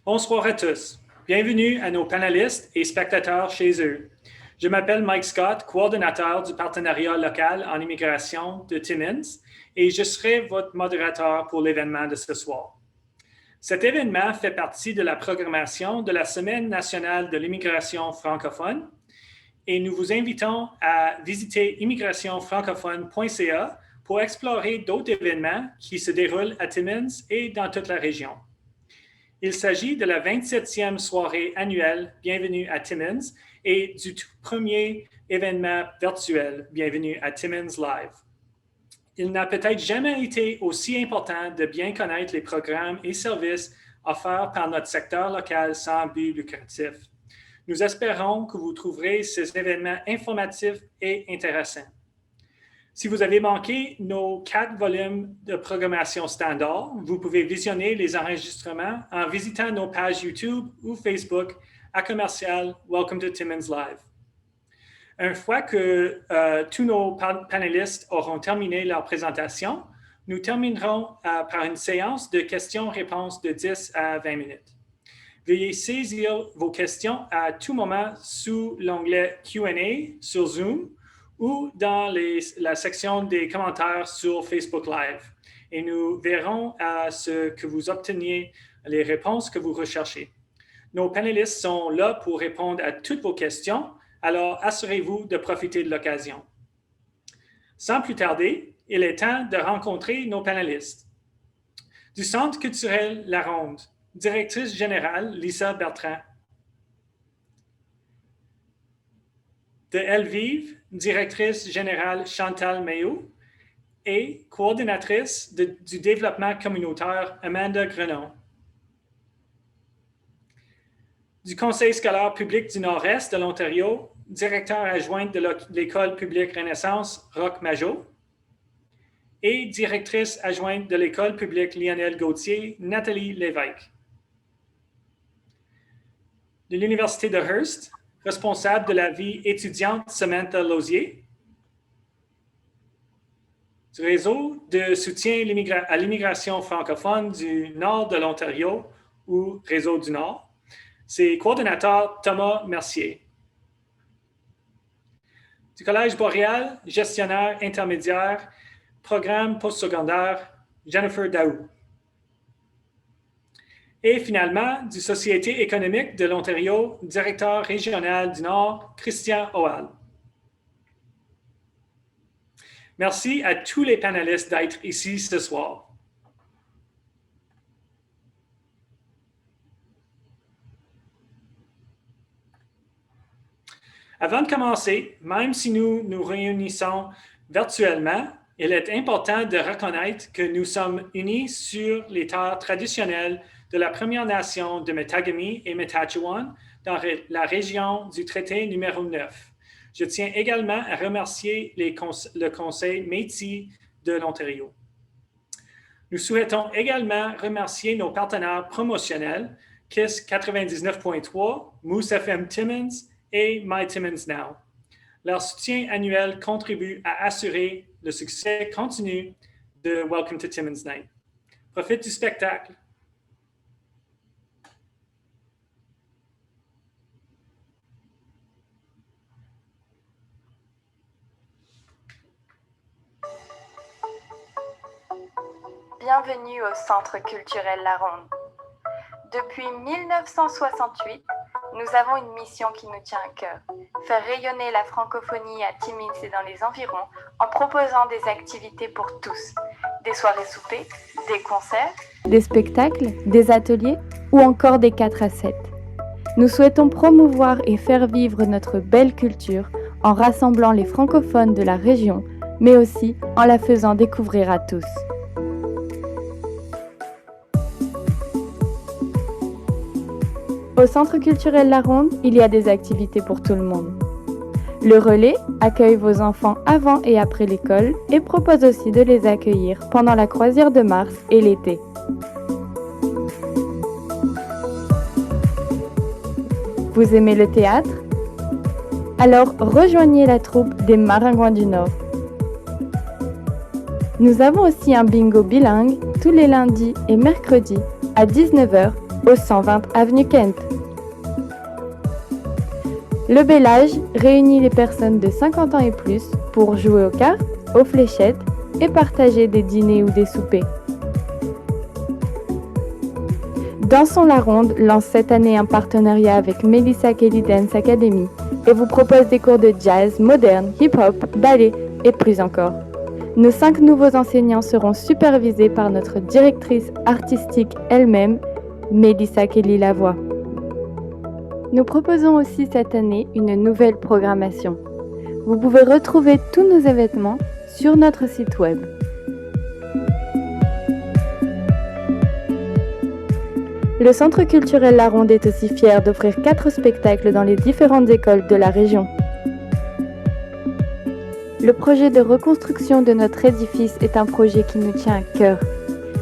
Bonsoir à tous. Bienvenue à nos panélistes et spectateurs chez eux. Je m'appelle Mike Scott, coordonnateur du partenariat local en immigration de Timmins, et je serai votre modérateur pour l'événement de ce soir. Cet événement fait partie de la programmation de la Semaine nationale de l'immigration francophone et nous vous invitons à visiter immigrationfrancophone.ca pour explorer d'autres événements qui se déroulent à Timmins et dans toute la région. Il s'agit de la 27e soirée annuelle Bienvenue à Timmins et du tout premier événement virtuel Bienvenue à Timmins Live. Il n'a peut-être jamais été aussi important de bien connaître les programmes et services offerts par notre secteur local sans but lucratif. Nous espérons que vous trouverez ces événements informatifs et intéressants. Si vous avez manqué nos 4 volumes de programmation standard, vous pouvez visionner les enregistrements en visitant nos pages YouTube ou Facebook à commercial Welcome to Timmins Live. Une fois que tous nos panélistes auront terminé leur présentation, nous terminerons par une séance de questions-réponses de 10 à 20 minutes. Veuillez saisir vos questions à tout moment sous l'onglet Q&A sur Zoom ou dans la section des commentaires sur Facebook Live. Et nous verrons à ce que vous obteniez les réponses que vous recherchez. Nos panélistes sont là pour répondre à toutes vos questions, alors assurez-vous de profiter de l'occasion. Sans plus tarder, il est temps de rencontrer nos panélistes. Du Centre culturel La Ronde, directrice générale Lisa Bertrand. De Elvive, directrice générale Chantal Mailloux et coordinatrice du développement communautaire Amanda Grenon. Du Conseil scolaire public du Nord-Est de l'Ontario, directeur adjointe de l'École publique Renaissance Roch Majot et directrice adjointe de l'École publique Lionel Gauthier, Nathalie Lévesque. De l'Université de Hearst, responsable de la vie étudiante Samantha Lausier. Du réseau de soutien à l'immigration francophone du nord de l'Ontario ou Réseau du Nord, c'est coordonnateur Thomas Mercier. Du Collège Boréal, gestionnaire intermédiaire, programme postsecondaire, Jennifer Daou. Et finalement, du Société économique de l'Ontario, directeur régional du Nord, Christian Hoal. Merci à tous les panélistes d'être ici ce soir. Avant de commencer, même si nous nous réunissons virtuellement, il est important de reconnaître que nous sommes unis sur les terres traditionnelles de la Première Nation de Matagami et Metachewan dans la région du traité numéro 9. Je tiens également à remercier le Conseil Métis de l'Ontario. Nous souhaitons également remercier nos partenaires promotionnels, KISS 99.3, Moose FM Timmins et My Timmins Now. Leur soutien annuel contribue à assurer le succès continu de Welcome to Timmins Night. Profite du spectacle. Bienvenue au Centre culturel La Ronde. Depuis 1968, nous avons une mission qui nous tient à cœur, faire rayonner la francophonie à Timmins et dans les environs en proposant des activités pour tous, des soirées soupers, des concerts, des spectacles, des ateliers ou encore des 4 à 7. Nous souhaitons promouvoir et faire vivre notre belle culture en rassemblant les francophones de la région, mais aussi en la faisant découvrir à tous. Au Centre culturel La Ronde, il y a des activités pour tout le monde. Le relais accueille vos enfants avant et après l'école et propose aussi de les accueillir pendant la croisière de mars et l'été. Vous aimez le théâtre? Alors rejoignez la troupe des Maringouins du Nord. Nous avons aussi un bingo bilingue tous les lundis et mercredis à 19h au 120 avenue Kent. Le Bellage réunit les personnes de 50 ans et plus pour jouer aux cartes, aux fléchettes et partager des dîners ou des soupers. Dansons la Ronde lance cette année un partenariat avec Melissa Kelly Dance Academy et vous propose des cours de jazz, moderne, hip-hop, ballet et plus encore. Nos 5 nouveaux enseignants seront supervisés par notre directrice artistique elle-même, Melissa Kelly Lavoie. Nous proposons aussi cette année une nouvelle programmation. Vous pouvez retrouver tous nos événements sur notre site web. Le Centre culturel La Ronde est aussi fier d'offrir 4 spectacles dans les différentes écoles de la région. Le projet de reconstruction de notre édifice est un projet qui nous tient à cœur.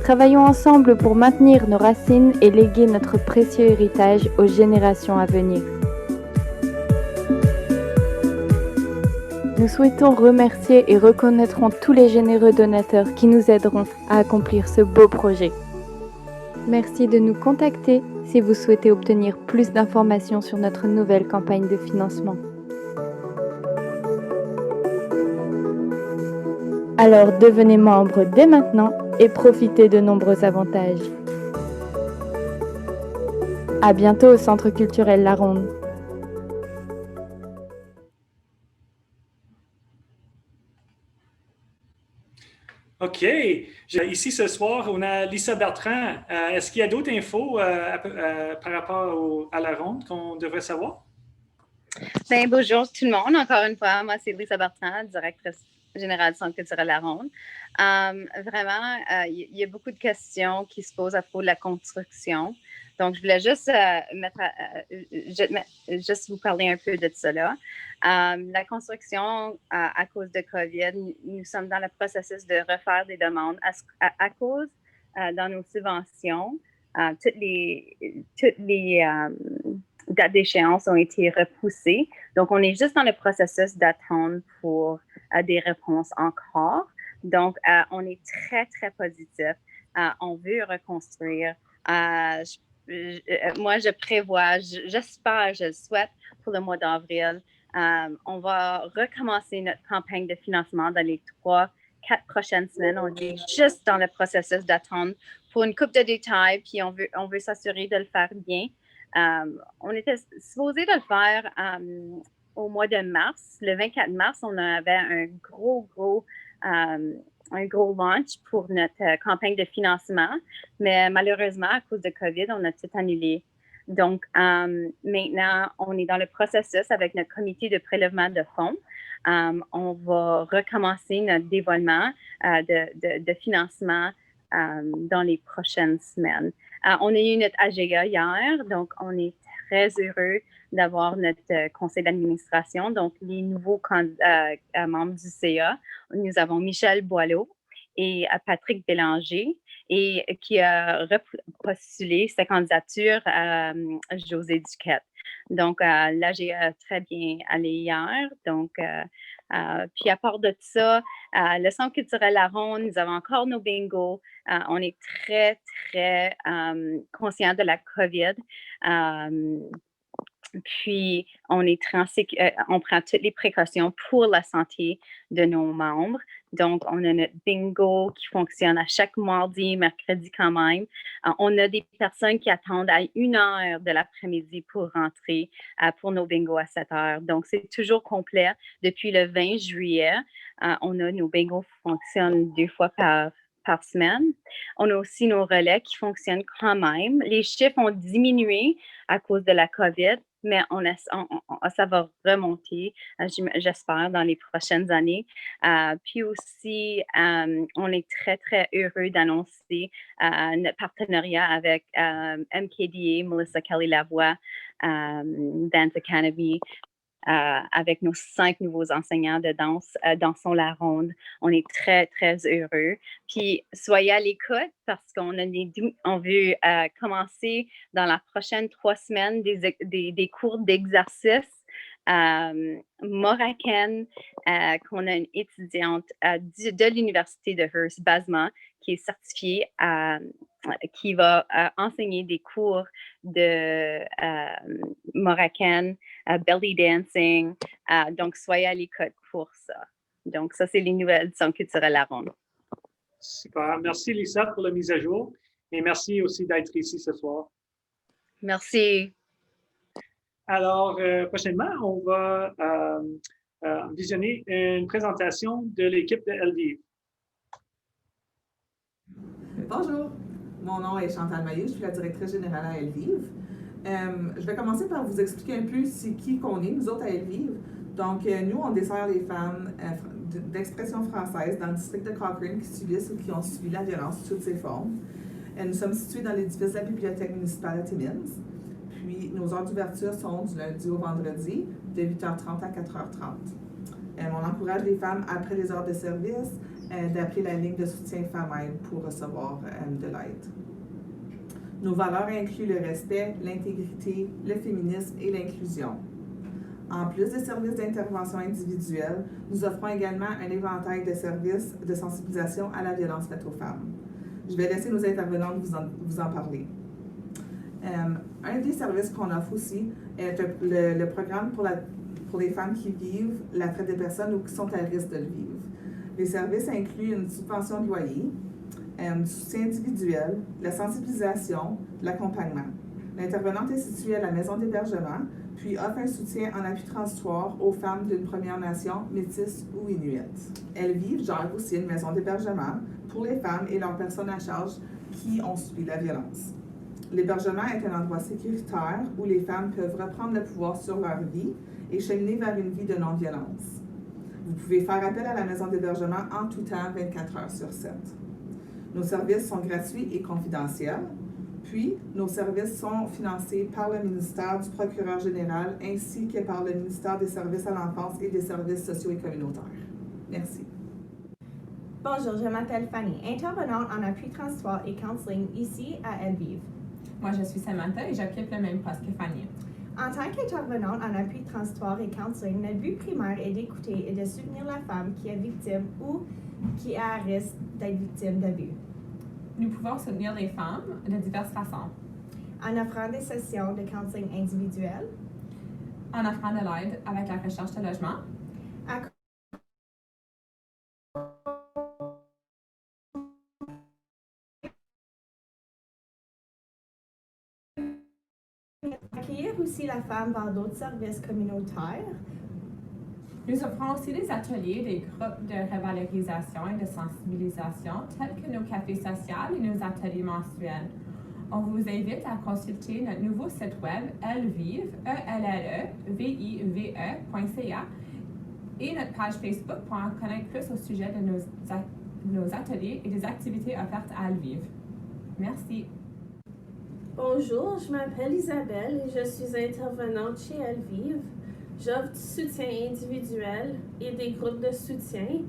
Travaillons ensemble pour maintenir nos racines et léguer notre précieux héritage aux générations à venir. Nous souhaitons remercier et reconnaîtrons tous les généreux donateurs qui nous aideront à accomplir ce beau projet. Merci de nous contacter si vous souhaitez obtenir plus d'informations sur notre nouvelle campagne de financement. Alors devenez membre dès maintenant et profitez de nombreux avantages. À bientôt au Centre culturel La Ronde. OK. Ici, ce soir, on a Lisa Bertrand. Est-ce qu'il y a d'autres infos par rapport à la ronde qu'on devrait savoir? Bien, bonjour tout le monde. Encore une fois, moi, c'est Lisa Bertrand, directrice générale du Centre culturel La Ronde. Vraiment, il y a beaucoup de questions qui se posent à propos de la construction. Donc, je voulais juste, juste vous parler un peu de cela. La construction, à cause de COVID, nous sommes dans le processus de refaire des demandes à cause dans nos subventions. Toutes les dates d'échéance ont été repoussées. Donc, on est juste dans le processus d'attendre pour des réponses encore. Donc, on est très, très positif. On veut reconstruire. Moi, je prévois, j'espère, je le souhaite pour le mois d'avril. On va recommencer notre campagne de financement dans les 3-4 prochaines semaines. On est juste dans le processus d'attendre pour une coupe de détails, puis on veut s'assurer de le faire bien. On était supposé de le faire au mois de mars. Le 24 mars, on avait un gros launch pour notre campagne de financement, mais malheureusement, à cause de COVID, on a tout annulé. Donc, maintenant, on est dans le processus avec notre comité de prélèvement de fonds. On va recommencer notre dévoilement de financement dans les prochaines semaines. On a eu notre AGA hier, donc on est très heureux d'avoir notre conseil d'administration, donc les nouveaux membres du CA. Nous avons Michel Boileau et Patrick Bélanger, et qui a postulé sa candidature à José Duquette. Donc, l'AGA a très bien allé hier. Donc, puis à part de ça, le Centre culturel La Ronde, nous avons encore nos bingos. On est très, très conscient de la COVID. Puis, on prend toutes les précautions pour la santé de nos membres. Donc, on a notre bingo qui fonctionne à chaque mardi, mercredi quand même. On a des personnes qui attendent à 1h de l'après-midi pour rentrer pour nos bingos à 7h. Donc, c'est toujours complet. Depuis le 20 juillet, on a nos bingos qui fonctionnent 2 fois par semaine. On a aussi nos relais qui fonctionnent quand même. Les chiffres ont diminué à cause de la COVID, mais ça va remonter, j'espère, dans les prochaines années. Puis aussi, on est très, très heureux d'annoncer notre partenariat avec MKDA, Melissa Kelly Lavoie, Dance Academy, avec nos 5 nouveaux enseignants de danse, Dansons la Ronde. On est très, très heureux. Puis, soyez à l'écoute parce qu'on veut commencer dans la prochaine 3 semaines des cours d'exercice Moraken, qu'on a une étudiante de l'Université de Hearst, Basma, qui est certifiée, qui va enseigner des cours de Moraken, belly dancing. Donc, soyez à l'écoute pour ça. Donc, ça, c'est les nouvelles du Centre culturel La Ronde. Super. Merci, Lisa, pour la mise à jour. Et merci aussi d'être ici ce soir. Merci. Alors, prochainement, on va visionner une présentation de l'équipe de Lviv. Bonjour, mon nom est Chantal Mailloux, je suis la directrice générale à Lviv. Je vais commencer par vous expliquer un peu c'est qui qu'on est, nous autres à Lviv. Donc, nous, on dessert les femmes d'expression française dans le district de Cochrane qui subissent ou qui ont subi la violence sous toutes ses formes. Nous sommes situés dans l'édifice de la bibliothèque municipale à Timmins. Puis, nos heures d'ouverture sont du lundi au vendredi, de 8h30 à 4h30. On encourage les femmes, après les heures de service, d'appeler la ligne de soutien Femmes-Aide pour recevoir de l'aide. Nos valeurs incluent le respect, l'intégrité, le féminisme et l'inclusion. En plus des services d'intervention individuelle, nous offrons également un éventail de services de sensibilisation à la violence faite aux femmes. Je vais laisser nos intervenantes vous en parler. Un des services qu'on offre aussi est le programme pour les femmes qui vivent la traite des personnes ou qui sont à risque de le vivre. Les services incluent une subvention de loyer, du soutien individuel, la sensibilisation, l'accompagnement. L'intervenante est située à la maison d'hébergement, puis offre un soutien en appui transitoire aux femmes d'une Première Nation, métisse ou inuite. Lviv gère aussi une maison d'hébergement pour les femmes et leurs personnes à charge qui ont subi la violence. L'hébergement est un endroit sécuritaire où les femmes peuvent reprendre le pouvoir sur leur vie et cheminer vers une vie de non-violence. Vous pouvez faire appel à la maison d'hébergement en tout temps, 24 heures sur 7. Nos services sont gratuits et confidentiels. Puis, nos services sont financés par le ministère du procureur général ainsi que par le ministère des Services à l'enfance et des Services sociaux et communautaires. Merci. Bonjour, je m'appelle Fanny, intervenante en appui transport et counseling ici à Lviv. Moi, je suis Samantha et j'occupe le même poste que Fanny. En tant qu'intervenante en appui transport et counseling, notre but primaire est d'écouter et de soutenir la femme qui est victime ou qui est à risque d'être victime d'abus. Nous pouvons soutenir les femmes de diverses façons. En offrant des sessions de counseling individuelles. En offrant de l'aide avec la recherche de logement. Accueillir aussi la femme vers d'autres services communautaires. Nous offrons aussi des ateliers, des groupes de revalorisation et de sensibilisation, tels que nos cafés sociaux et nos ateliers mensuels. On vous invite à consulter notre nouveau site web Lviv, ELLEVIVE.ca et notre page Facebook pour en connaître plus au sujet de nos ateliers et des activités offertes à Lviv. Merci. Bonjour, je m'appelle Isabelle et je suis intervenante chez Lviv. J'offre du soutien individuel et des groupes de soutien,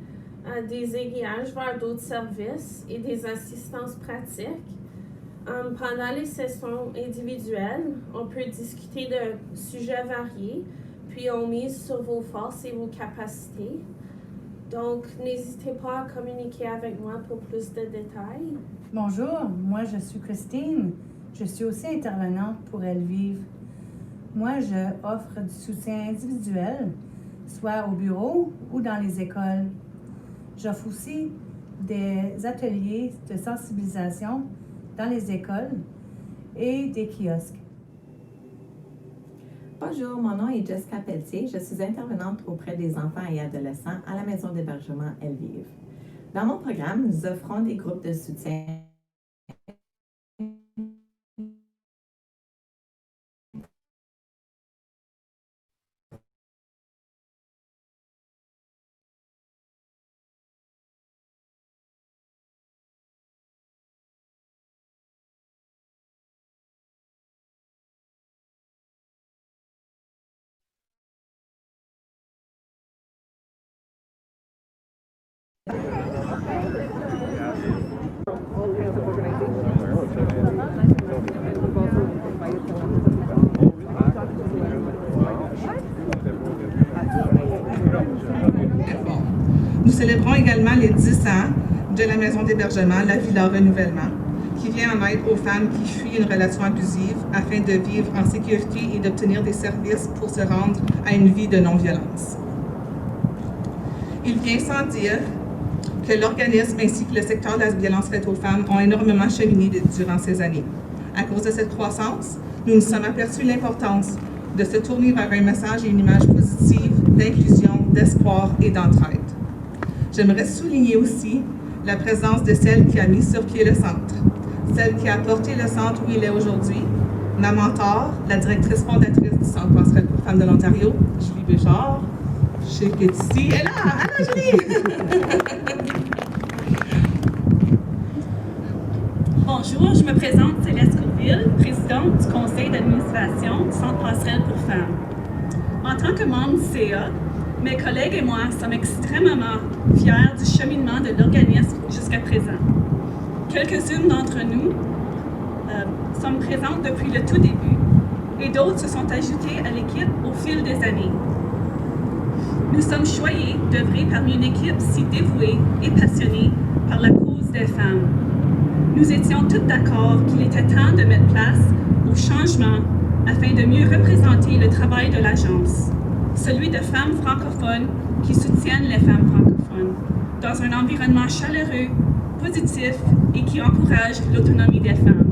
des aiguillages vers d'autres services et des assistances pratiques. Pendant les sessions individuelles, on peut discuter de sujets variés, puis on mise sur vos forces et vos capacités. Donc, n'hésitez pas à communiquer avec moi pour plus de détails. Bonjour, moi je suis Christine. Je suis aussi intervenante pour Lviv. Moi, je offre du soutien individuel, soit au bureau ou dans les écoles. J'offre aussi des ateliers de sensibilisation dans les écoles et des kiosques. Bonjour, mon nom est Jessica Pelletier. Je suis intervenante auprès des enfants et adolescents à la maison d'hébergement Lviv. Dans mon programme, nous offrons des groupes de soutien Nous célébrons également les 10 ans de la maison d'hébergement, la Villa Renouvellement, qui vient en aide aux femmes qui fuient une relation abusive afin de vivre en sécurité et d'obtenir des services pour se rendre à une vie de non-violence. Il vient sans dire que l'organisme ainsi que le secteur de la violence faite aux femmes ont énormément cheminé durant ces années. À cause de cette croissance, nous nous sommes aperçus l'importance de se tourner vers un message et une image positive d'inclusion, d'espoir et d'entraide. J'aimerais souligner aussi la présence de celle qui a mis sur pied le centre, celle qui a porté le centre où il est aujourd'hui, ma mentor, la directrice fondatrice du Centre passerelle pour femmes de l'Ontario, Julie Béchard. Je sais qu'elle est ici. Elle est là! Allô, Julie! Bonjour, je me présente Céleste Courville, présidente du conseil d'administration du Centre passerelle pour femmes. En tant que membre du CA, mes collègues et moi sommes extrêmement fiers du cheminement de l'organisme jusqu'à présent. Quelques-unes d'entre nous sommes présentes depuis le tout début et d'autres se sont ajoutées à l'équipe au fil des années. Nous sommes choyés d'œuvrer parmi une équipe si dévouée et passionnée par la cause des femmes. Nous étions toutes d'accord qu'il était temps de mettre place au changement afin de mieux représenter le travail de l'agence, celui de femmes francophones qui soutiennent les femmes francophones, dans un environnement chaleureux, positif et qui encourage l'autonomie des femmes.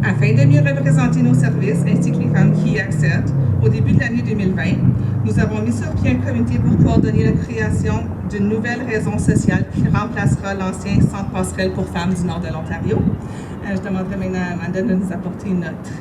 Afin de mieux représenter nos services ainsi que les femmes qui y accèdent, au début de l'année 2020, nous avons mis sur pied un comité pour coordonner la création d'une nouvelle raison sociale qui remplacera l'ancien Centre passerelle pour femmes du nord de l'Ontario. Je demanderai maintenant à Amanda de nous apporter une note.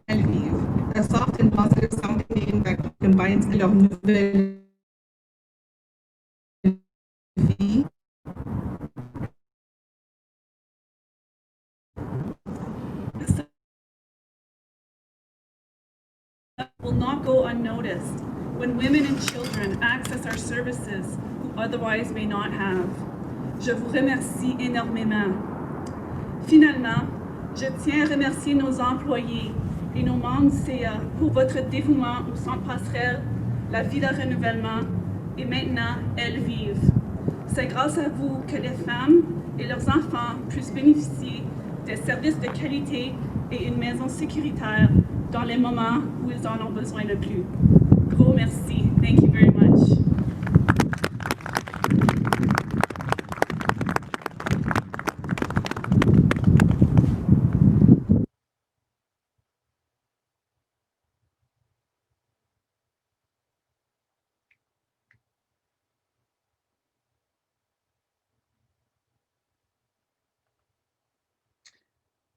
Elvive, a soft and positive sounding name that combines leur nouvelle vie will not go unnoticed when women and children access our services who otherwise may not have. Je vous remercie énormément. Finalement, je tiens à remercier nos employés et nos membres du CA pour votre dévouement au Centre passerelle, la Villa Renouvellement et maintenant Elvive. C'est grâce à vous que les femmes et leurs enfants puissent bénéficier des services de qualité et une maison sécuritaire dans les moments où ils en ont besoin le plus. Gros merci. Thank you very much.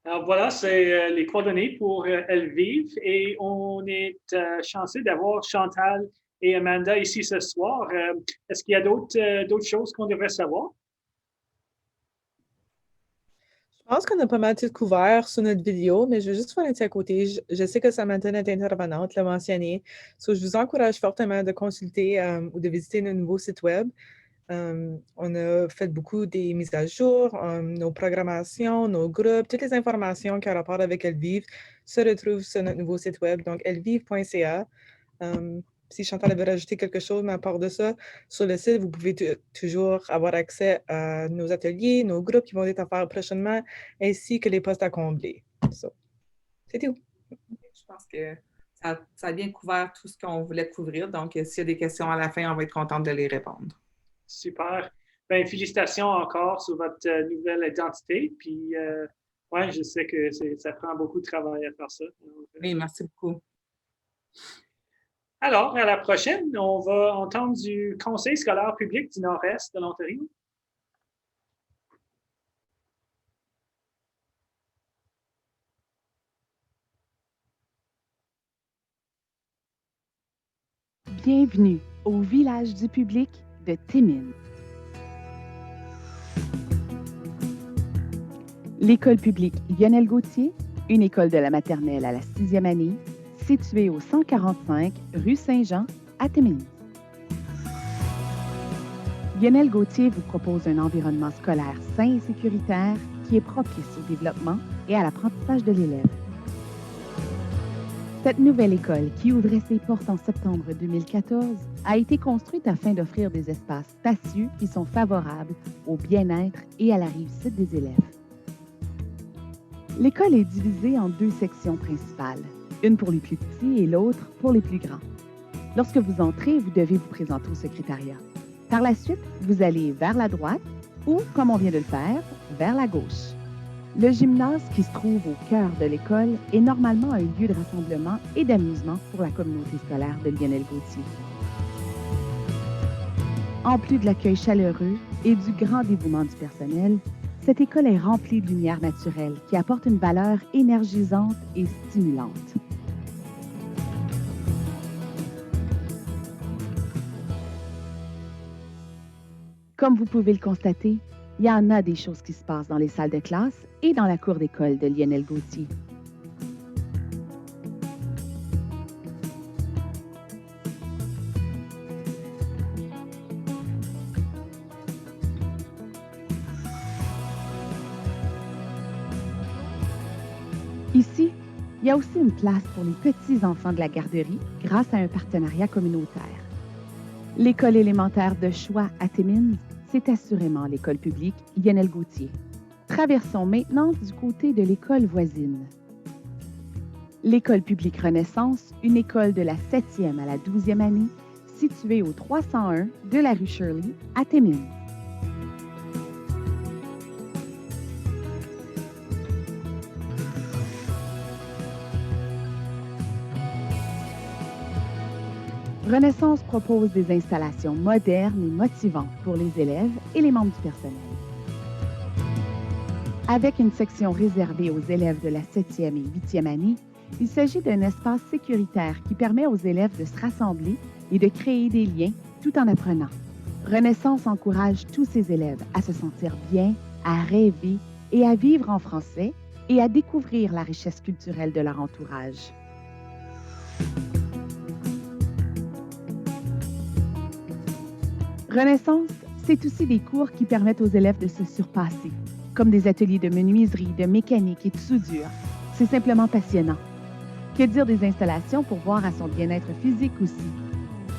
Alors voilà, c'est les coordonnées pour Elvive et on est chanceux d'avoir Chantal et Amanda ici ce soir. Est-ce qu'il y a d'autres choses qu'on devrait savoir? Je pense qu'on a pas mal tout couvert sur notre vidéo, mais je vais juste faire un petit à côté. Je sais que Samantha, notre intervenante, l'a mentionné. Je vous encourage fortement de consulter ou de visiter notre nouveau site web. On a fait beaucoup des mises à jour, nos programmations, nos groupes, toutes les informations qui ont rapport avec Elvive se retrouvent sur notre nouveau site web, donc elvive.ca. Si Chantal avait rajouté quelque chose, mais à part de ça, sur le site, vous pouvez toujours avoir accès à nos ateliers, nos groupes qui vont être à faire prochainement, ainsi que les postes à combler. C'est tout. Je pense que ça a bien couvert tout ce qu'on voulait couvrir. Donc, s'il y a des questions à la fin, on va être contente de les répondre. Super. Ben, félicitations encore sur votre nouvelle identité. Puis, ouais, je sais que ça prend beaucoup de travail à faire ça. Oui, merci beaucoup. Alors, à la prochaine, on va entendre du Conseil scolaire public du Nord-Est de l'Ontario. Bienvenue au village du public de Timmins. L'école publique Lionel Gauthier, une école de la maternelle à la 6e année, située au 145 rue Saint-Jean à Timmins. Lionel Gauthier vous propose un environnement scolaire sain et sécuritaire qui est propice au développement et à l'apprentissage de l'élève. Cette nouvelle école, qui ouvrait ses portes en septembre 2014, a été construite afin d'offrir des espaces spacieux qui sont favorables au bien-être et à la réussite des élèves. L'école est divisée en 2 sections principales, une pour les plus petits et l'autre pour les plus grands. Lorsque vous entrez, vous devez vous présenter au secrétariat. Par la suite, vous allez vers la droite ou, comme on vient de le faire, vers la gauche. Le gymnase qui se trouve au cœur de l'école est normalement un lieu de rassemblement et d'amusement pour la communauté scolaire de Lionel Gauthier. En plus de l'accueil chaleureux et du grand dévouement du personnel, cette école est remplie de lumière naturelle qui apporte une valeur énergisante et stimulante. Comme vous pouvez le constater, il y en a des choses qui se passent dans les salles de classe et dans la cour d'école de Lionel Gauthier. Ici, il y a aussi une place pour les petits-enfants de la garderie grâce à un partenariat communautaire. L'école élémentaire de choix à Timmins, c'est assurément l'école publique Lionel Gauthier. Traversons maintenant du côté de l'école voisine. L'école publique Renaissance, une école de la 7e à la 12e année, située au 301 de la rue Shirley à Timmins. Renaissance propose des installations modernes et motivantes pour les élèves et les membres du personnel. Avec une section réservée aux élèves de la 7e et 8e année, il s'agit d'un espace sécuritaire qui permet aux élèves de se rassembler et de créer des liens tout en apprenant. Renaissance encourage tous ses élèves à se sentir bien, à rêver et à vivre en français et à découvrir la richesse culturelle de leur entourage. Renaissance, c'est aussi des cours qui permettent aux élèves de se surpasser, comme des ateliers de menuiserie, de mécanique et de soudure. C'est simplement passionnant. Que dire des installations pour voir à son bien-être physique aussi?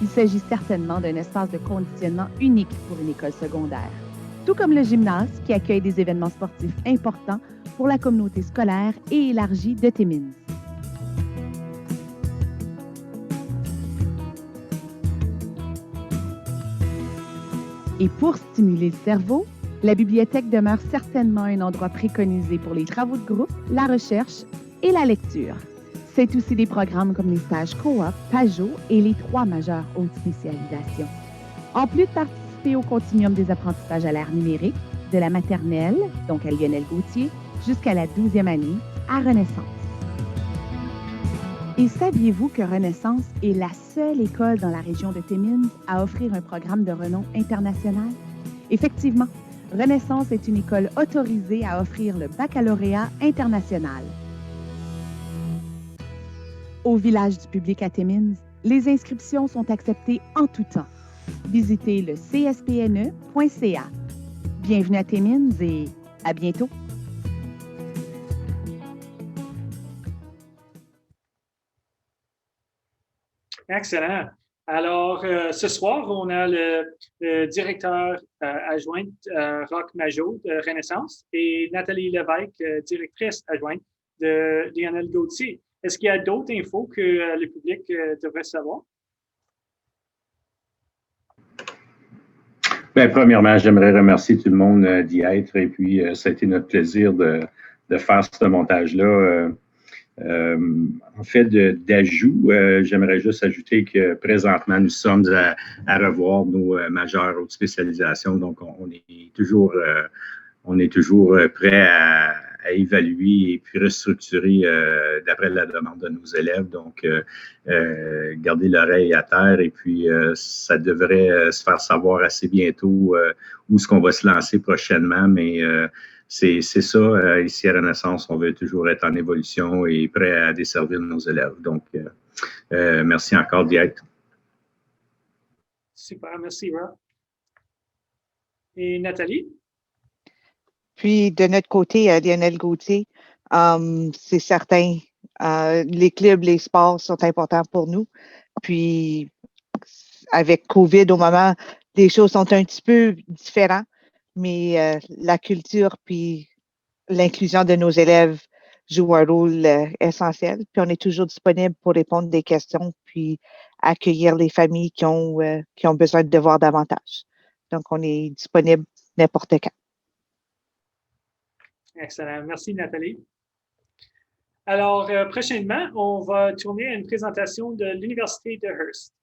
Il s'agit certainement d'un espace de conditionnement unique pour une école secondaire. Tout comme le gymnase qui accueille des événements sportifs importants pour la communauté scolaire et élargie de Timmins. Et pour stimuler le cerveau, la bibliothèque demeure certainement un endroit préconisé pour les travaux de groupe, la recherche et la lecture. C'est aussi des programmes comme les stages coop, PAJO et les 3 majeures hautes spécialisations. En plus de participer au continuum des apprentissages à l'ère numérique, de la maternelle, donc à Lionel Gauthier, jusqu'à la 12e année, à Renaissance. Et saviez-vous que Renaissance est la seule école dans la région de Timmins à offrir un programme de renom international? Effectivement, Renaissance est une école autorisée à offrir le baccalauréat international. Au village du public à Timmins, les inscriptions sont acceptées en tout temps. Visitez le cspne.ca. Bienvenue à Timmins et à bientôt! Excellent. Alors, ce soir, on a le directeur adjoint Roch Majot de Renaissance et Nathalie Lévesque, directrice adjointe de Lionel Gauthier. Est-ce qu'il y a d'autres infos que le public devrait savoir? Bien, premièrement, j'aimerais remercier tout le monde d'y être et puis ça a été notre plaisir de faire ce montage-là. En fait, d'ajout, j'aimerais juste ajouter que présentement, nous sommes à revoir nos majeures hautes spécialisations. Donc, on est toujours prêt à à évaluer et puis restructurer d'après la demande de nos élèves. Donc, garder l'oreille à terre et puis ça devrait se faire savoir assez bientôt où est-ce qu'on va se lancer prochainement, mais c'est ça, ici à Renaissance, on veut toujours être en évolution et prêt à desservir nos élèves. Donc, merci encore d'y être. Super, merci, Rob. Et Nathalie? Puis, de notre côté, Lionel Gauthier, c'est certain, les clubs, les sports sont importants pour nous. Puis, avec COVID, au moment, les choses sont un petit peu différentes, mais la culture puis l'inclusion de nos élèves joue un rôle essentiel. Puis, on est toujours disponible pour répondre des questions puis accueillir les familles qui ont besoin de voir davantage. Donc, on est disponible n'importe quand. Excellent. Merci, Nathalie. Alors, prochainement, on va tourner à une présentation de l'Université de Hearst.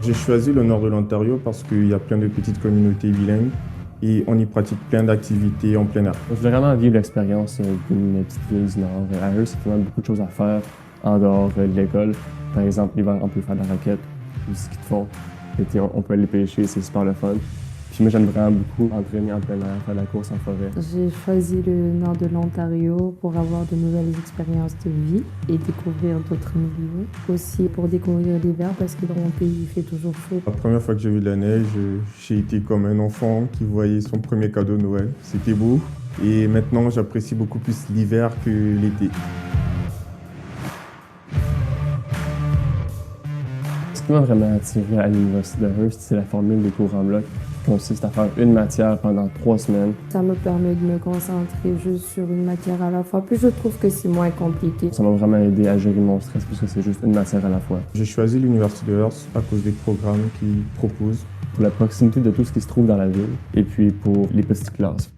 J'ai choisi le nord de l'Ontario parce qu'il y a plein de petites communautés bilingues et on y pratique plein d'activités en plein air. Je voulais vraiment vivre l'expérience d'une petite ville du Nord. À Hearst, il y a vraiment beaucoup de choses à faire en dehors de l'école. Par exemple, l'hiver, on peut faire de la raquette, du ski de fond. L'été, on peut aller pêcher, c'est super le fun. Puis moi, j'aime vraiment beaucoup entraîner en plein air, faire de la course en forêt. J'ai choisi le nord de l'Ontario pour avoir de nouvelles expériences de vie et découvrir d'autres milieux. Aussi pour découvrir l'hiver parce que dans mon pays, il fait toujours chaud. La première fois que j'ai vu la neige, j'ai été comme un enfant qui voyait son premier cadeau de Noël. C'était beau. Et maintenant, j'apprécie beaucoup plus l'hiver que l'été. Ce qui m'a vraiment attiré à l'Université de Hearst, c'est la formule des cours en bloc, qui consiste à faire une matière pendant 3 semaines. Ça me permet de me concentrer juste sur une matière à la fois. Puis je trouve que c'est moins compliqué. Ça m'a vraiment aidé à gérer mon stress puisque c'est juste une matière à la fois. J'ai choisi l'Université de Hearst à cause des programmes qu'ils proposent. Pour la proximité de tout ce qui se trouve dans la ville et puis pour les petites classes.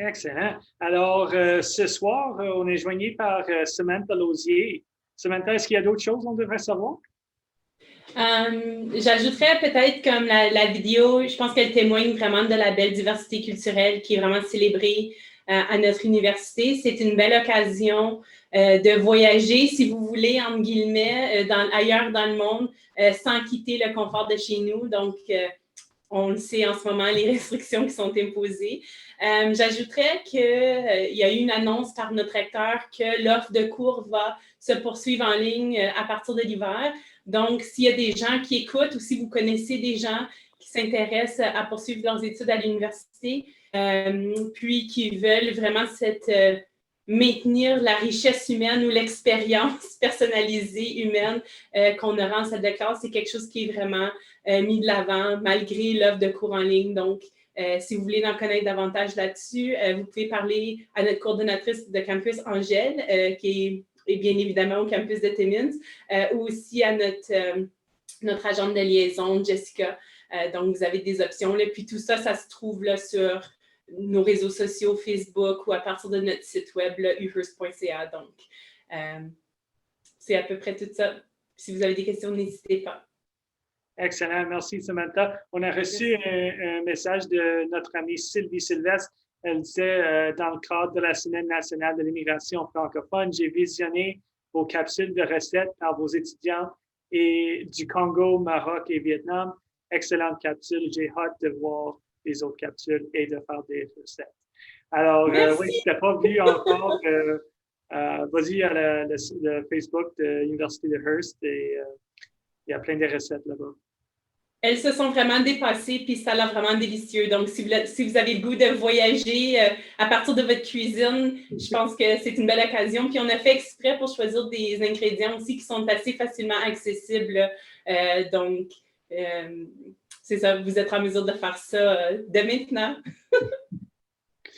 Excellent. Alors, ce soir, on est joigné par Samantha Lausier. Samantha, est-ce qu'il y a d'autres choses qu'on devrait savoir? J'ajouterais peut-être comme la vidéo, je pense qu'elle témoigne vraiment de la belle diversité culturelle qui est vraiment célébrée à notre université. C'est une belle occasion de voyager, si vous voulez, entre guillemets, ailleurs dans le monde, sans quitter le confort de chez nous. Donc, on le sait en ce moment, les restrictions qui sont imposées. J'ajouterais qu'il y a eu une annonce par notre recteur que l'offre de cours va se poursuivre en ligne à partir de l'hiver. Donc, s'il y a des gens qui écoutent ou si vous connaissez des gens qui s'intéressent à poursuivre leurs études à l'université, puis qui veulent vraiment maintenir la richesse humaine ou l'expérience personnalisée humaine qu'on aura en salle de classe, c'est quelque chose qui est vraiment mis de l'avant malgré l'offre de cours en ligne. Donc, si vous voulez en connaître davantage là-dessus, vous pouvez parler à notre coordonnatrice de campus, Angèle, qui est bien évidemment au campus de Timmins, ou aussi à notre agente de liaison, Jessica. Donc, vous avez des options. Là. Puis tout ça, ça se trouve là, sur nos réseaux sociaux, Facebook ou à partir de notre site web, uhurst.ca. Donc, c'est à peu près tout ça. Si vous avez des questions, n'hésitez pas. Excellent. Merci, Samantha. On a reçu un message de notre amie Sylvie Sylvestre Elle disait, dans le cadre de la Semaine nationale de l'immigration francophone, j'ai visionné vos capsules de recettes par vos étudiants et du Congo, Maroc et Vietnam. Excellente capsule. J'ai hâte de voir les autres capsules et de faire des recettes. Alors, oui, je n'ai pas vu encore. Vas-y à le Facebook de l'Université de Hearst et il y a plein de recettes là-bas. Elles se sont vraiment dépassées, puis ça a l'air vraiment délicieux. Donc, si vous avez le goût de voyager à partir de votre cuisine, je pense que c'est une belle occasion. Puis, on a fait exprès pour choisir des ingrédients aussi qui sont assez facilement accessibles. Donc, c'est ça, vous êtes en mesure de faire ça dès maintenant.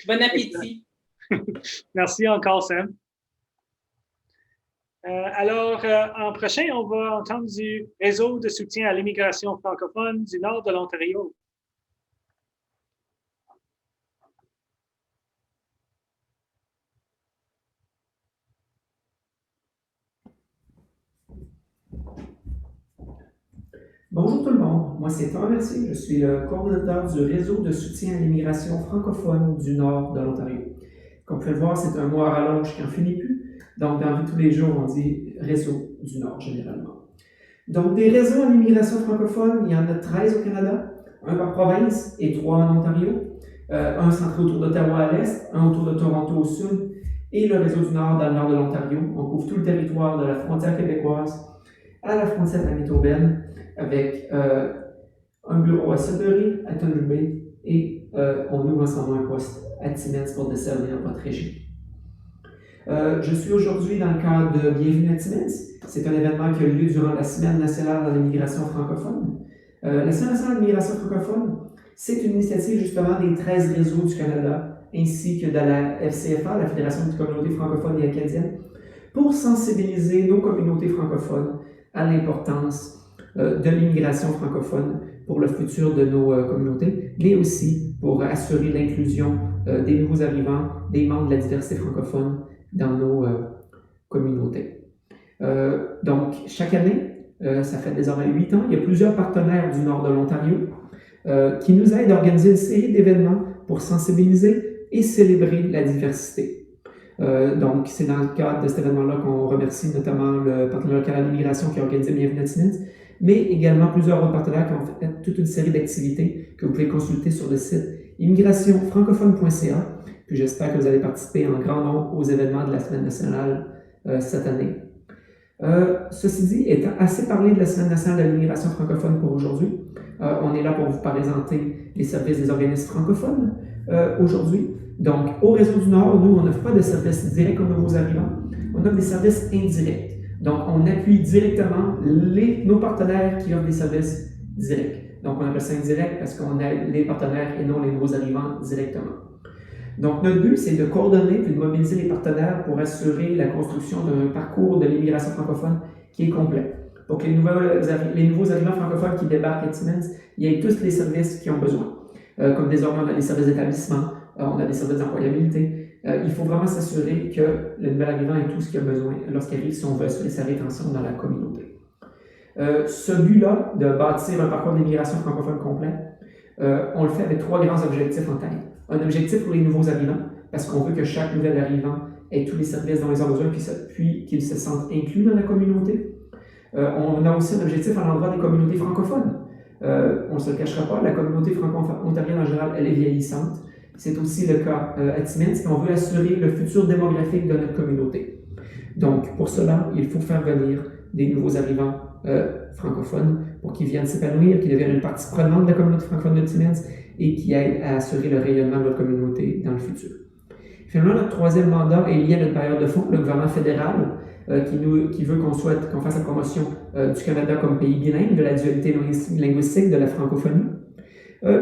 Bon appétit. Merci encore, Sam. Alors, en prochain, on va entendre du réseau de soutien à l'immigration francophone du nord de l'Ontario. Bonjour tout le monde, moi c'est Thomas Mercier, je suis le coordonnateur du réseau de soutien à l'immigration francophone du nord de l'Ontario. Comme vous pouvez le voir, c'est un mot à rallonge qui n'en finit plus. Donc, dans la vie de tous les jours, on dit réseau du Nord, généralement. Donc, des réseaux à l'immigration francophone, il y en a 13 au Canada, un par province et 3 en Ontario, un centré autour d'Ottawa à l'est, un autour de Toronto au sud, et le réseau du Nord dans le nord de l'Ontario. On couvre tout le territoire de la frontière québécoise à la frontière manitobaine, avec un bureau à Sudbury, à Thunder Bay, et on ouvre ensemble un poste à Timmins pour desservir votre région. Je suis aujourd'hui dans le cadre de Bienvenue à Timmins. C'est un événement qui a eu lieu durant la Semaine nationale de l'immigration francophone. La Semaine nationale de l'immigration francophone, c'est une initiative justement des 13 réseaux du Canada, ainsi que de la FCFA, la Fédération des communautés francophones et acadiennes, pour sensibiliser nos communautés francophones à l'importance de l'immigration francophone pour le futur de nos communautés, mais aussi pour assurer l'inclusion des nouveaux arrivants, des membres de la diversité francophone dans nos communautés. Donc, chaque année, ça fait désormais 8 ans, il y a plusieurs partenaires du nord de l'Ontario qui nous aident à organiser une série d'événements pour sensibiliser et célébrer la diversité. Donc, c'est dans le cadre de cet événement-là qu'on remercie notamment le partenaire local à l'immigration qui a organisé Bienvenue à Timmins, mais également plusieurs autres partenaires qui ont fait toute une série d'activités que vous pouvez consulter sur le site immigrationfrancophone.ca. Puis j'espère que vous allez participer en grand nombre aux événements de la Semaine nationale cette année. Ceci dit, étant assez parlé de la Semaine nationale de l'immigration francophone pour aujourd'hui, on est là pour vous présenter les services des organismes francophones aujourd'hui. Donc, au Réseau du Nord, nous, on n'offre pas de services directs aux nouveaux arrivants, on offre des services indirects. Donc, on appuie directement nos partenaires qui offrent des services directs. Donc, on appelle ça indirect parce qu'on aide les partenaires et non les nouveaux arrivants directement. Donc, notre but, c'est de coordonner et de mobiliser les partenaires pour assurer la construction d'un parcours de l'immigration francophone qui est complet. Pour que les nouveaux arrivants francophones qui débarquent à Timmins, il y ait tous les services qu'ils ont besoin. Comme désormais, on a des services d'établissement, on a des services d'employabilité. Il faut vraiment s'assurer que le nouvel arrivant ait tout ce qu'il a besoin lorsqu'il arrive si on veut assurer sa rétention dans la communauté. Ce but-là, de bâtir un parcours d'immigration francophone complet, on le fait avec 3 grands objectifs en tête. Un objectif pour les nouveaux arrivants, parce qu'on veut que chaque nouvel arrivant ait tous les services dont ils ont besoin, puis qu'ils se sentent inclus dans la communauté. On a aussi un objectif à l'endroit des communautés francophones. On ne se le cachera pas, la communauté franco-ontarienne en général, elle est vieillissante. C'est aussi le cas à Timmins, et on veut assurer le futur démographique de notre communauté. Donc, pour cela, il faut faire venir des nouveaux arrivants francophones pour qu'ils viennent s'épanouir, qu'ils deviennent une partie prenante de la communauté francophone de Timmins et qui aident à assurer le rayonnement de notre communauté dans le futur. Finalement, notre 3e mandat est lié à notre bailleur de fonds, le gouvernement fédéral, qui veut qu'on fasse la promotion du Canada comme pays bilingue, de la dualité linguistique, de la francophonie,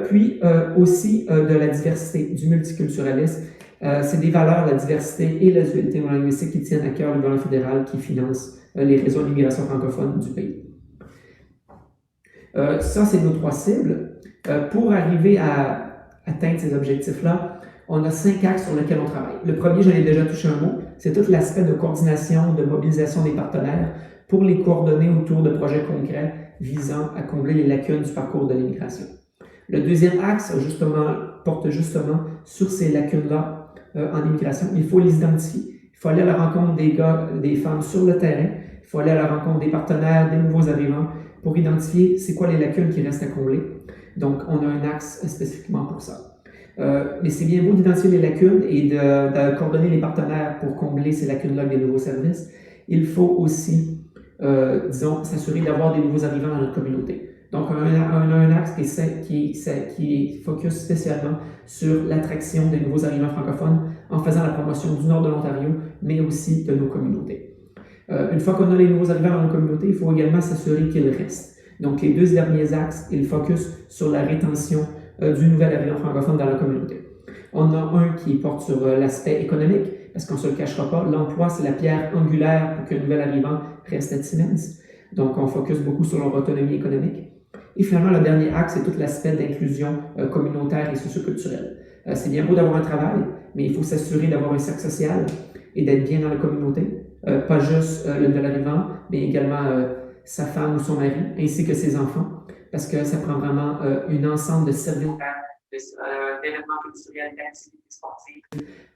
puis aussi de la diversité, du multiculturalisme. C'est des valeurs, la diversité et la dualité linguistique qui tiennent à cœur le gouvernement fédéral qui finance les réseaux d'immigration francophone du pays. Ça, c'est nos 3 cibles. Pour arriver à atteindre ces objectifs-là, on a 5 axes sur lesquels on travaille. Le premier, j'en ai déjà touché un mot, c'est tout l'aspect de coordination, de mobilisation des partenaires pour les coordonner autour de projets concrets visant à combler les lacunes du parcours de l'immigration. Le deuxième axe a justement porte justement sur ces lacunes-là en immigration. Il faut les identifier. Il faut aller à la rencontre des gars, des femmes sur le terrain. Il faut aller à la rencontre des partenaires, des nouveaux arrivants pour identifier c'est quoi les lacunes qui restent à combler. Donc, on a un axe spécifiquement pour ça. Mais c'est bien beau d'identifier les lacunes et de coordonner les partenaires pour combler ces lacunes-là avec des nouveaux services. Il faut aussi, disons, s'assurer d'avoir des nouveaux arrivants dans notre communauté. Donc, on a un axe qui focus spécialement sur l'attraction des nouveaux arrivants francophones en faisant la promotion du nord de l'Ontario, mais aussi de nos communautés. Une fois qu'on a les nouveaux arrivants dans nos communautés, il faut également s'assurer qu'ils restent. Donc, les deux derniers axes, ils focusent sur la rétention du nouvel arrivant francophone dans la communauté. On a un qui porte sur l'aspect économique, parce qu'on ne se le cachera pas, l'emploi, c'est la pierre angulaire pour qu'un nouvel arrivant reste à Timmins. Donc, on focus beaucoup sur leur autonomie économique. Et finalement, le dernier axe, c'est tout l'aspect d'inclusion communautaire et socioculturelle. C'est bien beau d'avoir un travail, mais il faut s'assurer d'avoir un cercle social et d'être bien dans la communauté. Pas juste le nouvel arrivant, mais également sa femme ou son mari, ainsi que ses enfants, parce que ça prend vraiment un ensemble de services, d'événements culturels, d'activités sportives,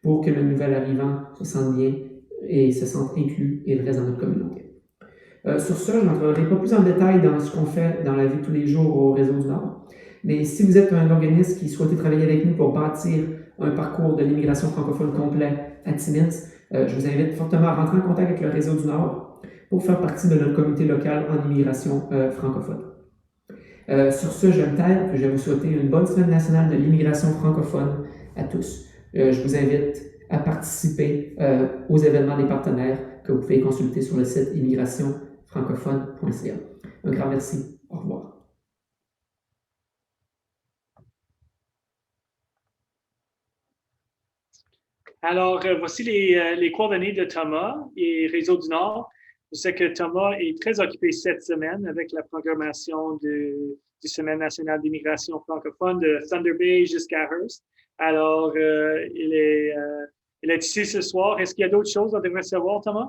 pour que le nouvel arrivant se sente bien et se sente inclus et reste dans notre communauté. Sur ça, je n'entrerai pas plus en détail dans ce qu'on fait dans la vie de tous les jours au Réseau du Nord, mais si vous êtes un organisme qui souhaite travailler avec nous pour bâtir un parcours de l'immigration francophone complet à Timmins, je vous invite fortement à rentrer en contact avec le Réseau du Nord pour faire partie de notre comité local en immigration francophone. Sur ce, je me taire, je vais vous souhaiter une bonne semaine nationale de l'immigration francophone à tous. Je vous invite à participer aux événements des partenaires que vous pouvez consulter sur le site immigrationfrancophone.ca. Un grand merci. Au revoir. Alors, voici les coordonnées de Thomas et Réseau du Nord. Je sais que Thomas est très occupé cette semaine avec la programmation du Semaine nationale d'immigration francophone de Thunder Bay jusqu'à Hearst. Alors, il est ici ce soir. Est-ce qu'il y a d'autres choses qu'on devrait savoir, Thomas?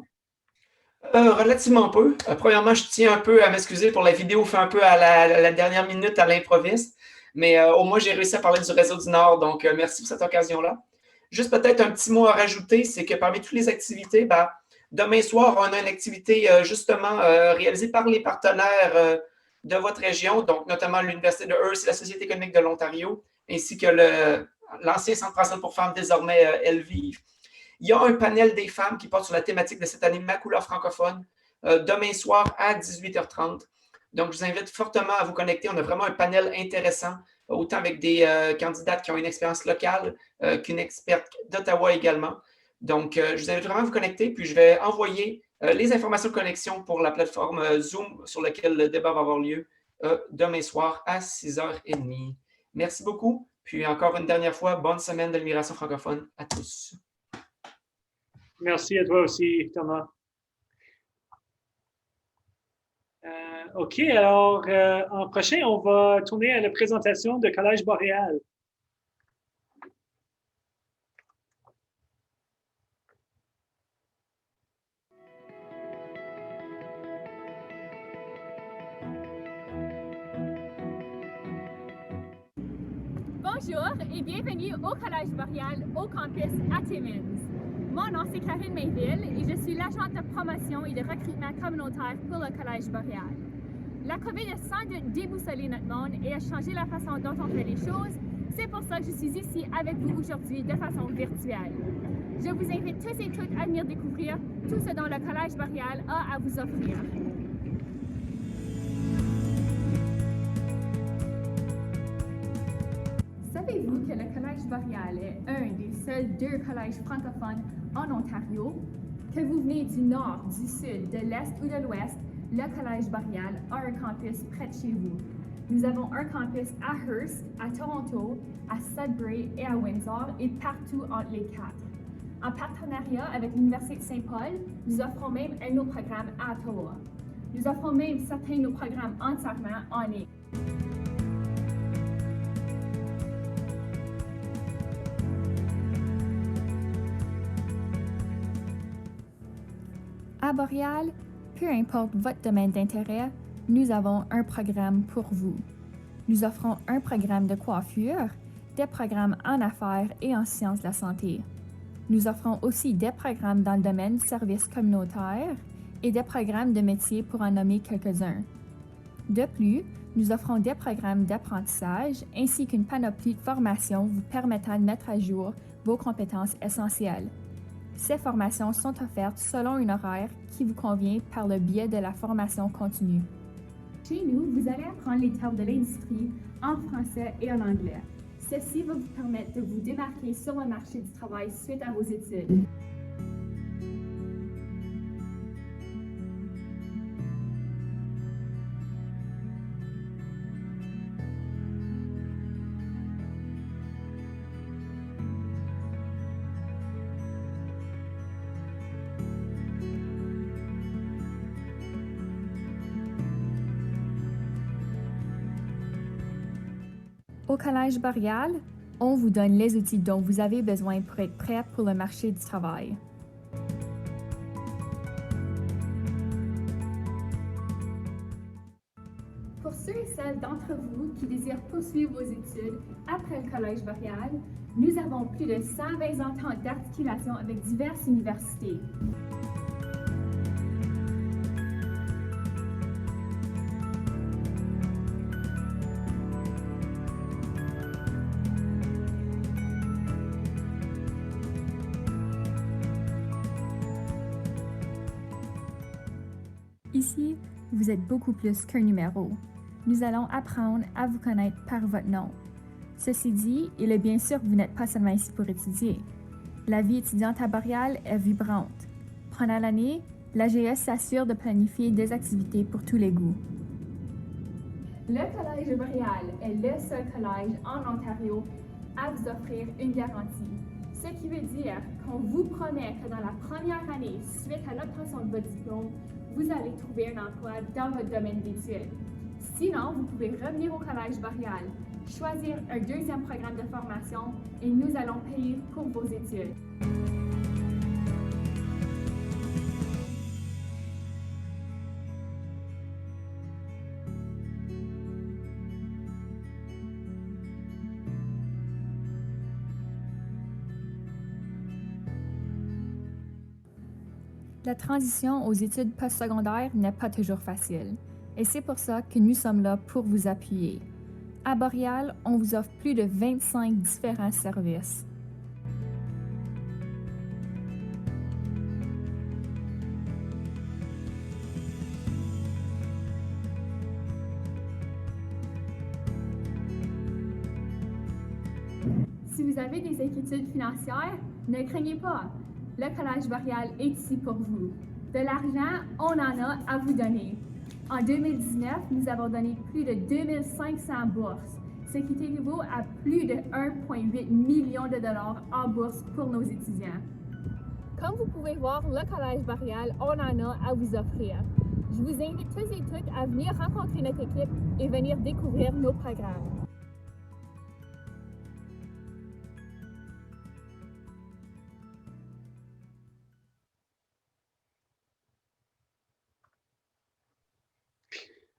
Relativement peu. Premièrement, je tiens un peu à m'excuser pour la vidéo fait un peu à la dernière minute à l'improviste, mais au moins j'ai réussi à parler du Réseau du Nord, donc merci pour cette occasion-là. Juste peut-être un petit mot à rajouter, c'est que parmi toutes les activités, demain soir, on a une activité justement réalisée par les partenaires de votre région, donc notamment l'Université de Hearst et la Société économique de l'Ontario, ainsi que l'ancien Centre français pour femmes, désormais Elvive. Il y a un panel des femmes qui porte sur la thématique de cette année Ma couleur francophone, demain soir à 18h30. Donc, je vous invite fortement à vous connecter. On a vraiment un panel intéressant, autant avec des candidates qui ont une expérience locale qu'une experte d'Ottawa également. Donc, je vous invite vraiment à vous connecter, puis je vais envoyer les informations de connexion pour la plateforme Zoom sur laquelle le débat va avoir lieu demain soir à 6h30. Merci beaucoup. Puis encore une dernière fois, bonne semaine de l'immigration francophone à tous. Merci à toi aussi, Thomas. OK, alors en prochain, on va tourner à la présentation de Collège Boréal. Bonjour et bienvenue au Collège Boréal au campus à Timmins. Mon nom c'est Karine Mainville et je suis l'agente de promotion et de recrutement communautaire pour le Collège Boréal. La COVID a sans doute déboussolé notre monde et a changé la façon dont on fait les choses. C'est pour ça que je suis ici avec vous aujourd'hui de façon virtuelle. Je vous invite tous et toutes à venir découvrir tout ce dont le Collège Boréal a à vous offrir. Savez-vous que le Collège Boréal est un des seuls 2 collèges francophones en Ontario? Que vous venez du nord, du sud, de l'est ou de l'ouest, le Collège Boréal a un campus près de chez vous. Nous avons un campus à Hearst, à Toronto, à Sudbury et à Windsor et partout entre les 4. En partenariat avec l'Université de Saint-Paul, nous offrons même un de nos programmes à Ottawa. Nous offrons même certains de nos programmes entièrement en ligne. À Boréal, peu importe votre domaine d'intérêt, nous avons un programme pour vous. Nous offrons un programme de coiffure des programmes en affaires et en sciences de la santé. Nous offrons aussi des programmes dans le domaine du service communautaire et des programmes de métier pour en nommer quelques-uns. De plus, nous offrons des programmes d'apprentissage ainsi qu'une panoplie de formations vous permettant de mettre à jour vos compétences essentielles. Ces formations sont offertes selon un horaire qui vous convient par le biais de la formation continue. Chez nous, vous allez apprendre les termes de l'industrie en français et en anglais. Ceci va vous permettre de vous démarquer sur le marché du travail suite à vos études. Au Collège Boréal, on vous donne les outils dont vous avez besoin pour être prêt pour le marché du travail. Pour ceux et celles d'entre vous qui désirent poursuivre vos études après le Collège Boréal, nous avons plus de 120 ententes d'articulation avec diverses universités. Ici, vous êtes beaucoup plus qu'un numéro. Nous allons apprendre à vous connaître par votre nom. Ceci dit, il est bien sûr que vous n'êtes pas seulement ici pour étudier. La vie étudiante à Boréal est vibrante. Pendant l'année, l'AGS s'assure de planifier des activités pour tous les goûts. Le Collège Boréal est le seul collège en Ontario à vous offrir une garantie. Ce qui veut dire qu'on vous promet que dans la première année, suite à l'obtention de votre diplôme, vous allez trouver un emploi dans votre domaine d'études. Sinon, vous pouvez revenir au Collège Boréal, choisir un deuxième programme de formation et nous allons payer pour vos études. La transition aux études postsecondaires n'est pas toujours facile, et c'est pour ça que nous sommes là pour vous appuyer. À Boréal, on vous offre plus de 25 différents services. Si vous avez des inquiétudes financières, ne craignez pas. Le Collège Boréal est ici pour vous. De l'argent, on en a à vous donner. En 2019, nous avons donné plus de 2500 bourses, ce qui équivaut à plus de 1,8 million de dollars en bourse pour nos étudiants. Comme vous pouvez voir, le Collège Boréal, on en a à vous offrir. Je vous invite tous et toutes à venir rencontrer notre équipe et venir découvrir nos programmes.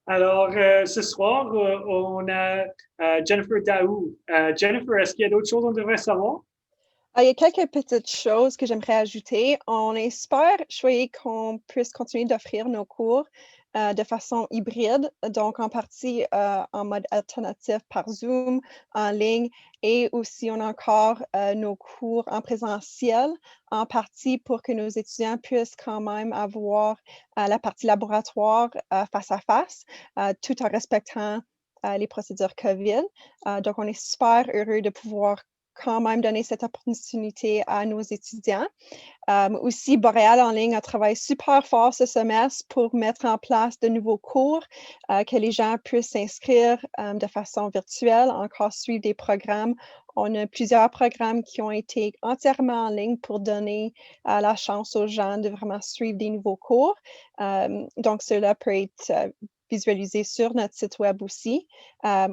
Alors, ce soir, on a Jennifer Daou. Jennifer, est-ce qu'il y a d'autres choses qu'on devrait savoir? Il y a quelques petites choses que j'aimerais ajouter. On est super choyé qu'on puisse continuer d'offrir nos cours de façon hybride, donc en partie en mode alternatif par Zoom, en ligne, et aussi on a encore nos cours en présentiel, en partie pour que nos étudiants puissent quand même avoir la partie laboratoire face à face, tout en respectant les procédures COVID. Donc, on est super heureux de pouvoir quand même donner cette opportunité à nos étudiants. Aussi, Boréal en ligne a travaillé super fort ce semestre pour mettre en place de nouveaux cours, que les gens puissent s'inscrire de façon virtuelle, encore suivre des programmes. On a plusieurs programmes qui ont été entièrement en ligne pour donner la chance aux gens de vraiment suivre des nouveaux cours. Donc, cela peut être visualisé sur notre site web aussi.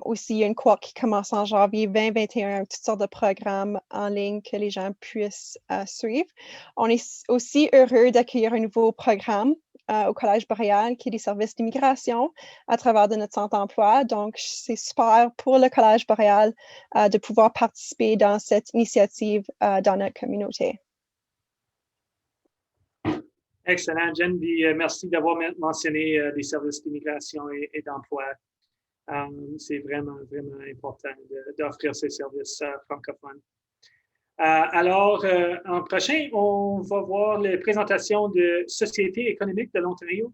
Aussi, il y a une cohorte qui commence en janvier 2021, toutes sortes de programmes en ligne que les gens puissent suivre. On est aussi heureux d'accueillir un nouveau programme au Collège Boréal, qui est des services d'immigration à travers de notre centre d'emploi. Donc, c'est super pour le Collège Boréal de pouvoir participer dans cette initiative dans notre communauté. Excellent, Jen. Merci d'avoir mentionné les services d'immigration et d'emploi. C'est vraiment, vraiment important d'offrir ces services francophones. Alors, en prochain, on va voir la présentation de Société économique de l'Ontario.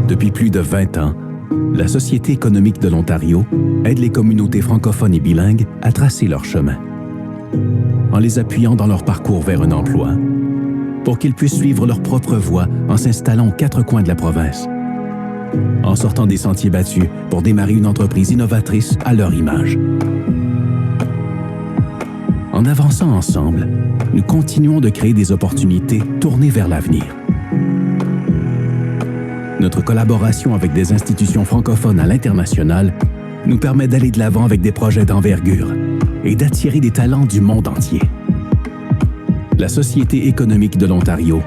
Depuis plus de 20 ans, la Société économique de l'Ontario aide les communautés francophones et bilingues à tracer leur chemin, en les appuyant dans leur parcours vers un emploi, pour qu'ils puissent suivre leur propre voie en s'installant aux quatre coins de la province, en sortant des sentiers battus pour démarrer une entreprise innovatrice à leur image. En avançant ensemble, nous continuons de créer des opportunités tournées vers l'avenir. Notre collaboration avec des institutions francophones à l'international nous permet d'aller de l'avant avec des projets d'envergure et d'attirer des talents du monde entier. La Société économique de l'Ontario,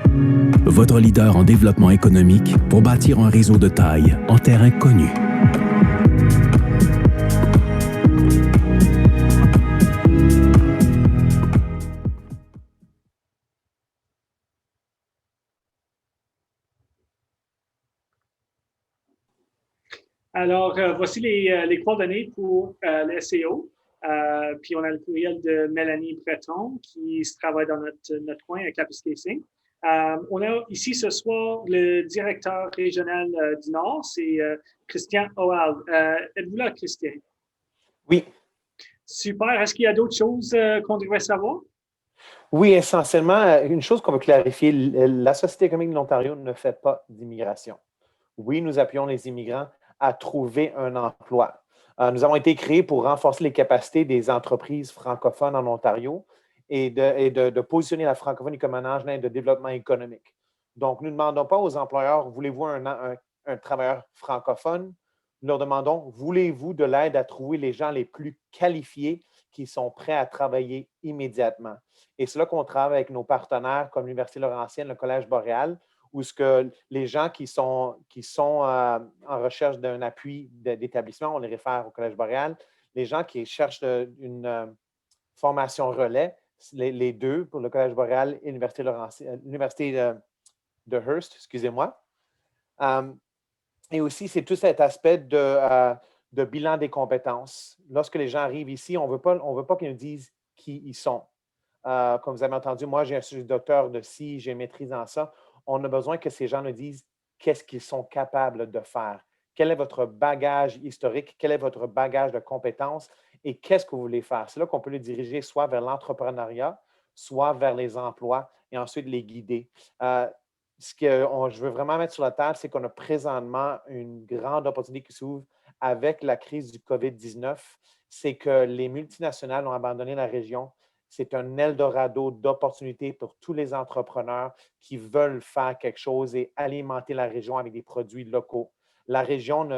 votre leader en développement économique pour bâtir un réseau de taille en terrain connu. Alors, voici les coordonnées pour le SEO. Puis on a le courriel de Mélanie Breton qui travaille dans notre coin à Kapuskasing. On a ici ce soir le directeur régional du Nord, c'est Christian Hoal. Êtes-vous là, Christian? Oui. Super. Est-ce qu'il y a d'autres choses qu'on devrait savoir? Oui, essentiellement, une chose qu'on veut clarifier, la Société économique de l'Ontario ne fait pas d'immigration. Oui, nous appuyons les immigrants à trouver un emploi. Nous avons été créés pour renforcer les capacités des entreprises francophones en Ontario et de positionner la francophonie comme un engin de développement économique. Donc, nous ne demandons pas aux employeurs, voulez-vous un travailleur francophone? Nous leur demandons, voulez-vous de l'aide à trouver les gens les plus qualifiés qui sont prêts à travailler immédiatement? Et c'est là qu'on travaille avec nos partenaires comme l'Université Laurentienne, le Collège Boréal, où ce que les gens qui sont en recherche d'un appui d'établissement, on les réfère au Collège Boréal. Les gens qui cherchent une formation relais, les deux pour le Collège Boréal et l'Université de Hearst, excusez-moi. Et aussi, c'est tout cet aspect de bilan des compétences. Lorsque les gens arrivent ici, on ne veut pas qu'ils nous disent qui ils sont. Comme vous avez entendu, moi, j'ai un docteur de ci, j'ai maîtrise en ça. On a besoin que ces gens nous disent qu'est-ce qu'ils sont capables de faire. Quel est votre bagage historique? Quel est votre bagage de compétences? Et qu'est-ce que vous voulez faire? C'est là qu'on peut les diriger soit vers l'entrepreneuriat, soit vers les emplois et ensuite les guider. Ce que je veux vraiment mettre sur la table, c'est qu'on a présentement une grande opportunité qui s'ouvre avec la crise du COVID-19. C'est que les multinationales ont abandonné la région. C'est un Eldorado d'opportunités pour tous les entrepreneurs qui veulent faire quelque chose et alimenter la région avec des produits locaux. La région,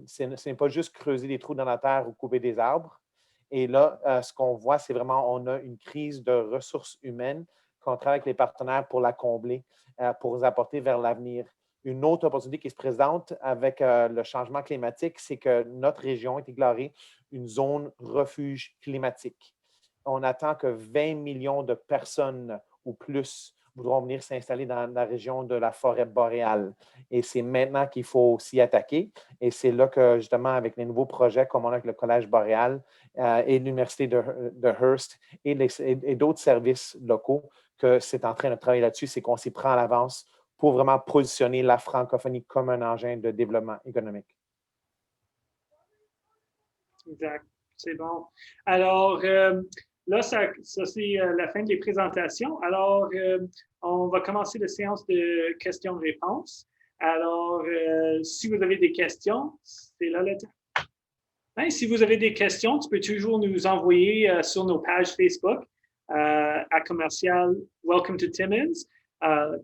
ce n'est pas juste creuser des trous dans la terre ou couper des arbres. Et là, ce qu'on voit, c'est vraiment on a une crise de ressources humaines qu'on travaille avec les partenaires pour la combler, pour nous apporter vers l'avenir. Une autre opportunité qui se présente avec le changement climatique, c'est que notre région est déclarée une zone refuge climatique. On attend que 20 millions de personnes ou plus voudront venir s'installer dans la région de la forêt boréale. Et c'est maintenant qu'il faut s'y attaquer. Et c'est là que, justement, avec les nouveaux projets, comme on a avec le Collège Boréal et l'Université de Hearst et d'autres services locaux, que c'est en train de travailler là-dessus, c'est qu'on s'y prend à l'avance pour vraiment positionner la francophonie comme un engin de développement économique. Exact. C'est bon. Alors, là, ça c'est la fin des présentations. Alors, on va commencer la séance de questions-réponses. Alors, si vous avez des questions, c'est là le temps. Hein, si vous avez des questions, tu peux toujours nous envoyer sur nos pages Facebook à commercial Welcome to Timmins.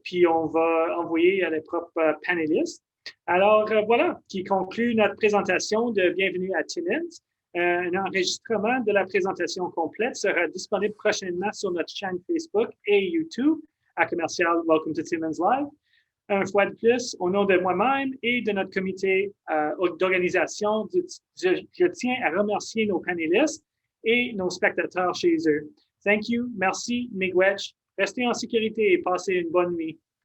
puis on va envoyer à les propres panélistes. Alors, voilà, qui conclut notre présentation de Bienvenue à Timmins. Un enregistrement de la présentation complète sera disponible prochainement sur notre chaîne Facebook et YouTube à commercial Welcome to Timmins Live. Une fois de plus, au nom de moi-même et de notre comité d'organisation, je tiens à remercier nos panélistes et nos spectateurs chez eux. Thank you, merci, miigwech. Restez en sécurité et passez une bonne nuit.